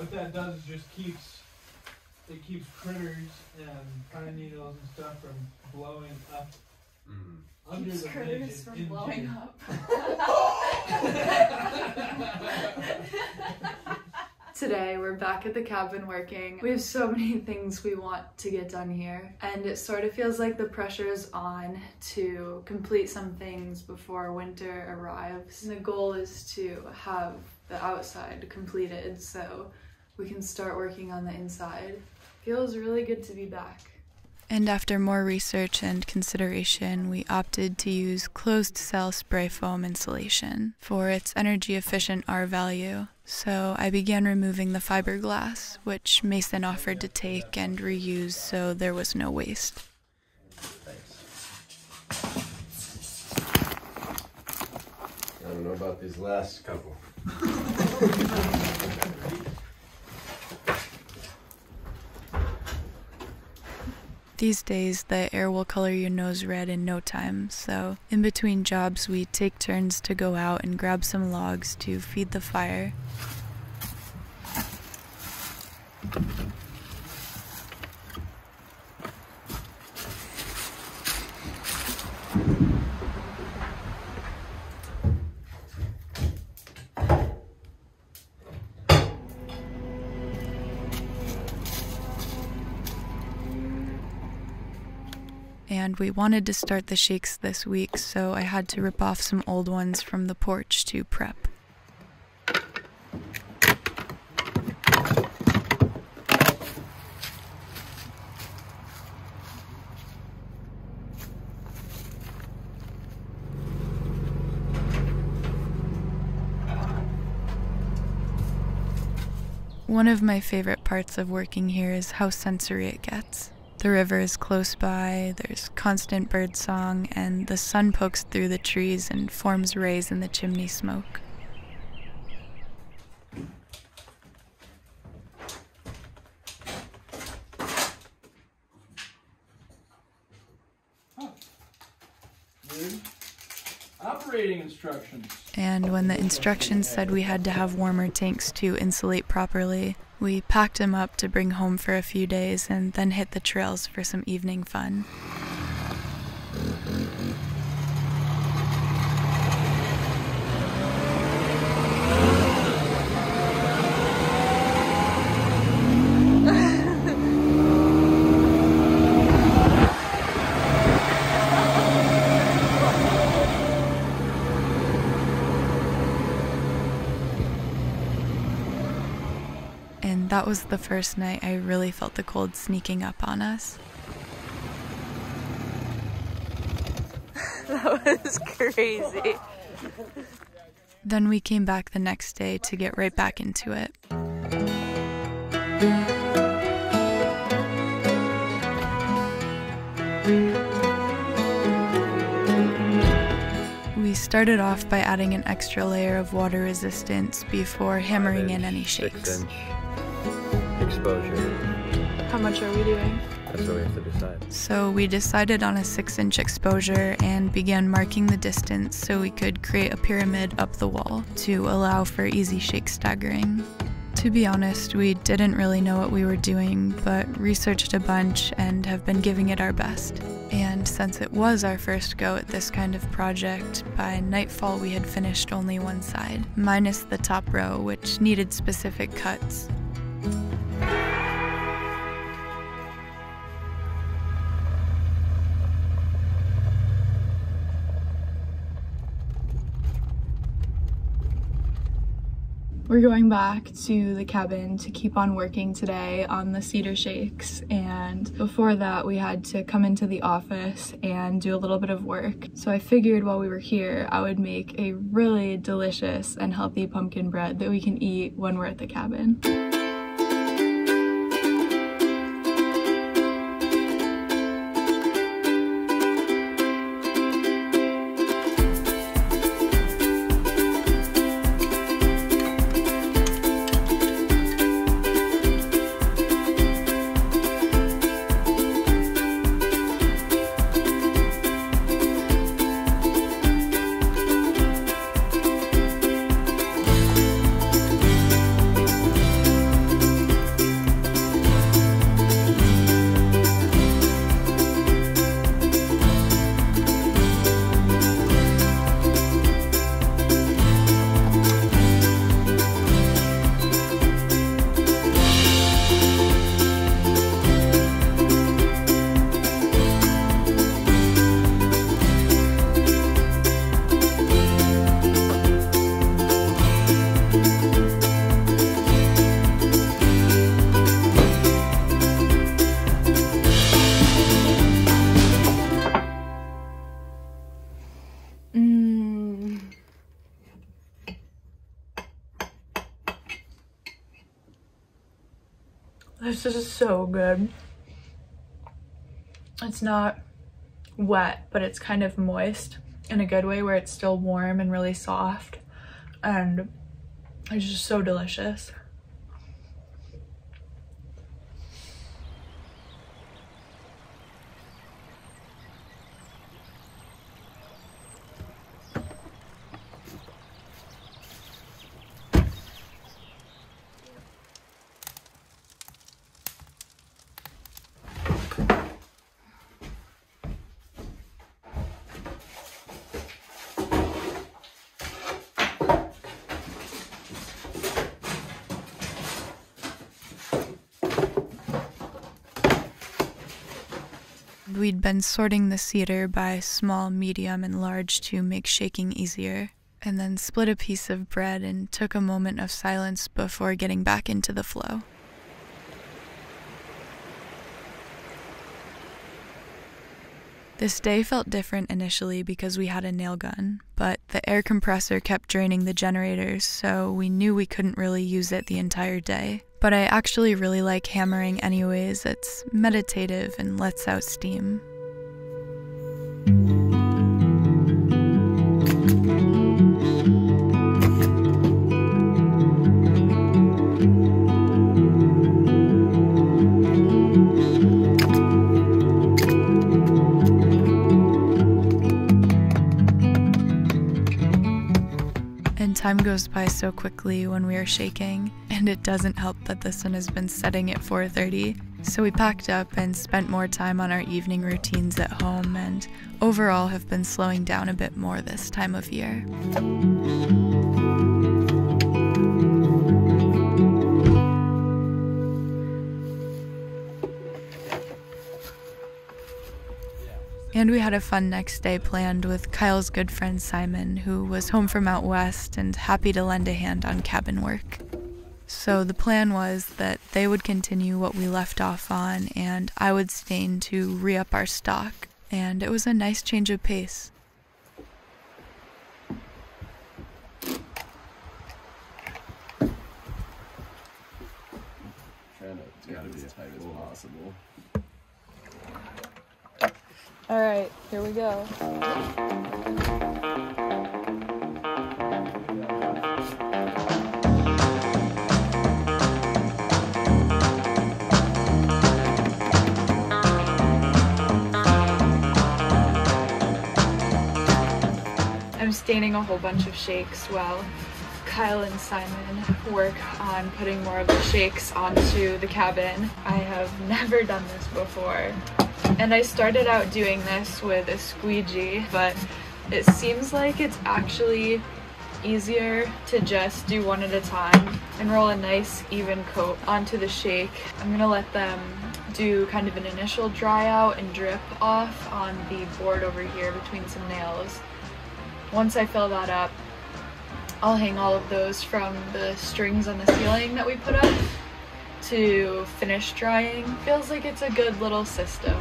what that does is just keeps critters and pine needles and stuff from blowing up under keeps the critters from blowing up. Today we're back at the cabin working. We have so many things we want to get done here, and it sort of feels like the pressure is on to complete some things before winter arrives. And the goal is to have the outside completed so we can start working on the inside. Feels really good to be back. And after more research and consideration, we opted to use closed-cell spray foam insulation for its energy-efficient R value. So I began removing the fiberglass, which Mason offered to take and reuse so there was no waste. I don't know about these last couple. These days, the air will color your nose red in no time, so in between jobs we take turns to go out and grab some logs to feed the fire. And we wanted to start the shakes this week, so I had to rip off some old ones from the porch to prep. One of my favorite parts of working here is how sensory it gets. The river is close by, there's constant bird song, and the sun pokes through the trees and forms rays in the chimney smoke. Operating instructions. And when the instructions said we had to have warmer tanks to insulate properly, we packed them up to bring home for a few days and then hit the trails for some evening fun. And that was the first night I really felt the cold sneaking up on us. That was crazy. Then we came back the next day to get right back into it. We started off by adding an extra layer of water resistance before hammering in any shakes. 6-inch exposure. How much are we doing? That's what we have to decide. So we decided on a 6-inch exposure and began marking the distance so we could create a pyramid up the wall to allow for easy shake staggering. To be honest, we didn't really know what we were doing, but researched a bunch and have been giving it our best. And since it was our first go at this kind of project, by nightfall we had finished only one side, minus the top row, which needed specific cuts. We're going back to the cabin to keep on working today on the cedar shakes, and before that we had to come into the office and do a little bit of work. So I figured while we were here I would make a really delicious and healthy pumpkin bread that we can eat when we're at the cabin. This is so good. It's not wet, but it's kind of moist in a good way where it's still warm and really soft. And it's just so delicious. We'd been sorting the cedar by small, medium, and large to make shaking easier, and then split a piece of bread and took a moment of silence before getting back into the flow. This day felt different initially because we had a nail gun, but the air compressor kept draining the generators, so we knew we couldn't really use it the entire day. But I actually really like hammering anyways. It's meditative and lets out steam. And time goes by so quickly when we are shaking, and it doesn't help that the sun has been setting at 4:30, so we packed up and spent more time on our evening routines at home, and overall have been slowing down a bit more this time of year. And we had a fun next day planned with Kyle's good friend Simon, who was home from out west and happy to lend a hand on cabin work. So the plan was that they would continue what we left off on, and I would stain to re-up our stock, and it was a nice change of pace. It's gotta be as tight as possible. All right, here we go. I'm staining a whole bunch of shakes while Kyle and Simon work on putting more of the shakes onto the cabin. I have never done this before. And I started out doing this with a squeegee, but it seems like it's actually easier to just do one at a time and roll a nice even coat onto the shake. I'm gonna let them do kind of an initial dry out and drip off on the board over here between some nails. Once I fill that up, I'll hang all of those from the strings on the ceiling that we put up to finish drying. Feels like it's a good little system.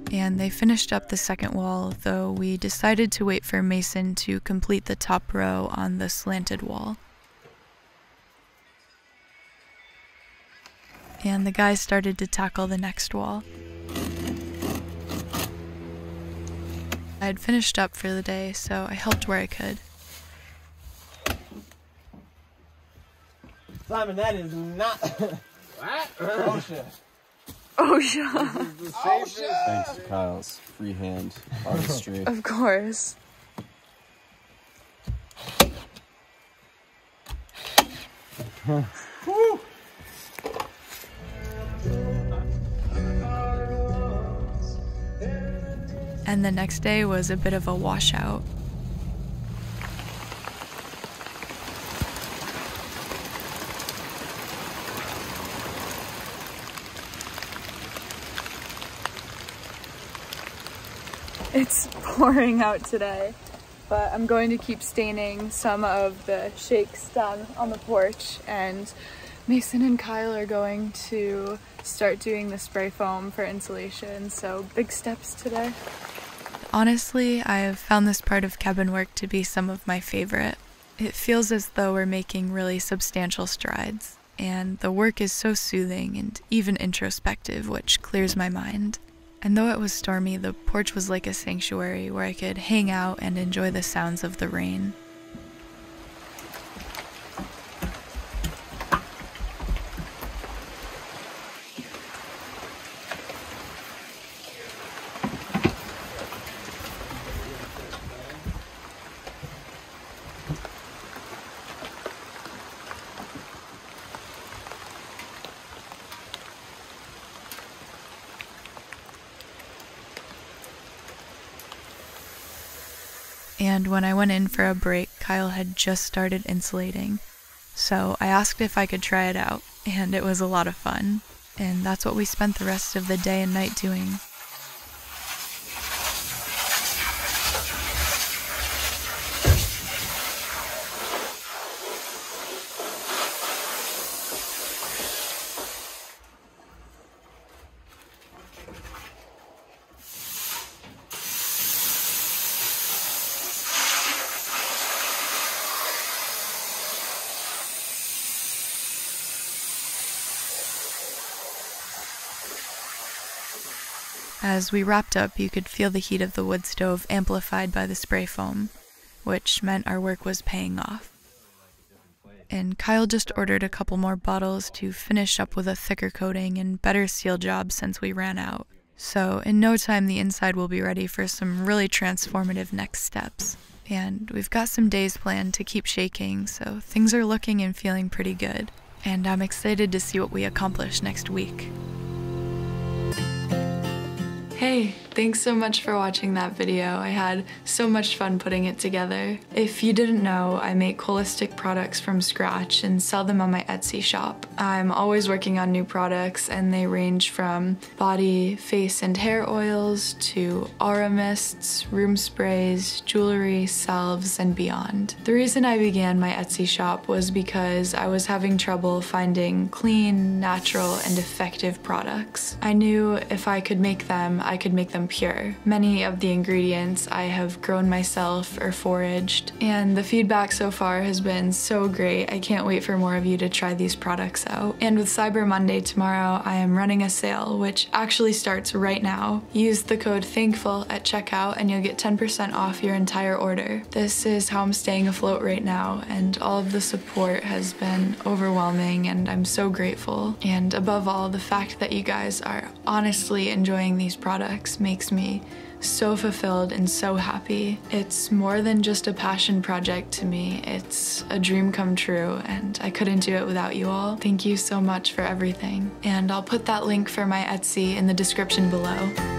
And they finished up the second wall, though we decided to wait for Mason to complete the top row on the slanted wall. And the guys started to tackle the next wall. I had finished up for the day, so I helped where I could. Simon, that is not... What? OSHA. OSHA. Thanks to Kyle's freehand artistry. Of course. Woo! And the next day was a bit of a washout. It's pouring out today. but I'm going to keep staining some of the shakes down on the porch, and Mason and Kyle are going to start doing the spray foam for insulation, so big steps today. Honestly, I have found this part of cabin work to be some of my favorite. It feels as though we're making really substantial strides, and the work is so soothing and even introspective, which clears my mind. And though it was stormy, the porch was like a sanctuary where I could hang out and enjoy the sounds of the rain. And when I went in for a break, Kyle had just started insulating. So I asked if I could try it out, and it was a lot of fun. And that's what we spent the rest of the day and night doing. As we wrapped up, you could feel the heat of the wood stove amplified by the spray foam, which meant our work was paying off. And Kyle just ordered a couple more bottles to finish up with a thicker coating and better seal job since we ran out. So in no time the inside will be ready for some really transformative next steps. And we've got some days planned to keep shaking, so things are looking and feeling pretty good. And I'm excited to see what we accomplish next week. Hey, thanks so much for watching that video. I had so much fun putting it together. If you didn't know, I make holistic products from scratch and sell them on my Etsy shop. I'm always working on new products, and they range from body, face, and hair oils to aura mists, room sprays, jewelry, salves, and beyond. The reason I began my Etsy shop was because I was having trouble finding clean, natural, and effective products. I knew if I could make them, I could make them pure. Many of the ingredients I have grown myself or foraged, and the feedback so far has been so great. I can't wait for more of you to try these products out. And with Cyber Monday tomorrow, I am running a sale, which actually starts right now. Use the code THANKFUL at checkout and you'll get 10% off your entire order. This is how I'm staying afloat right now, and all of the support has been overwhelming, and I'm so grateful. And above all, the fact that you guys are honestly enjoying these products makes me so fulfilled and so happy. It's more than just a passion project to me. It's a dream come true, and I couldn't do it without you all. Thank you so much for everything. And I'll put that link for my Etsy in the description below.